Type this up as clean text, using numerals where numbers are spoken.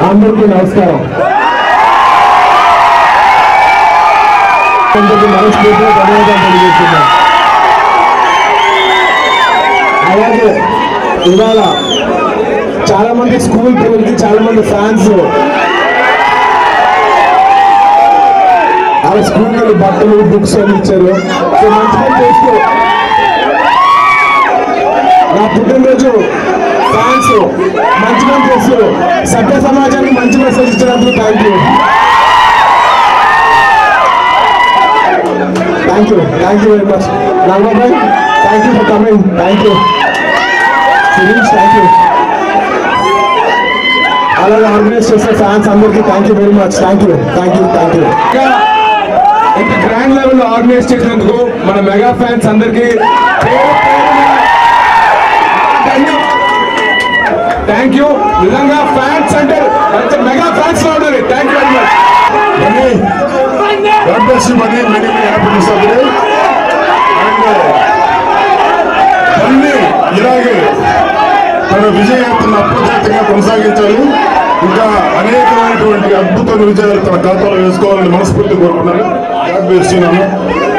అందరికీ నమస్కారం. మనస్ఫూర్తిగా ధన్యవాదాలు తెలియజేస్తున్నాం. అలాగే ఇవాళ చాలా మంది స్కూల్ పిల్లలకి చాలా మంది ఫ్యాన్స్ వాళ్ళ స్కూల్ వెళ్ళి బట్టలు బుక్స్ అని ఇచ్చారు. సో మంచిగా చేస్తూ నా పుట్టినరోజు ఫ్యాన్స్ మంచిగా చేస్తారు. సభ్య సమాజానికి మంచి మెసేజ్ ఇచ్చినందుకు thank you very much. Nagabhai thank you for coming. Thank you Sirish. Thank you. అలాగే ఆర్గనైజ్ చేసే ఫ్యాన్స్ అందరికీ thank you very much. Thank you. ఇంత గ్రాండ్ లెవెల్ ఆర్గనైజ్ చేసినందుకు మన మెగా ఫ్యాన్స్ అందరికీ థ్యాంక్ యూ. నిజంగా ఫ్యాన్స్ అంటే మెగా ఫ్యాన్స్ లో ఉండాలి. Thank you very much. God bless you, buddy. Many happiness of you. And ఇలాగే తన విజయయాత్రను అప్రజాతంగా కొనసాగించాలి. ఇంకా అనేకమైనటువంటి అద్భుతమైన విజయాలు తన ఖాతాలో వేసుకోవాలని మనస్ఫూర్తి కోరుకున్నాను. God bless you.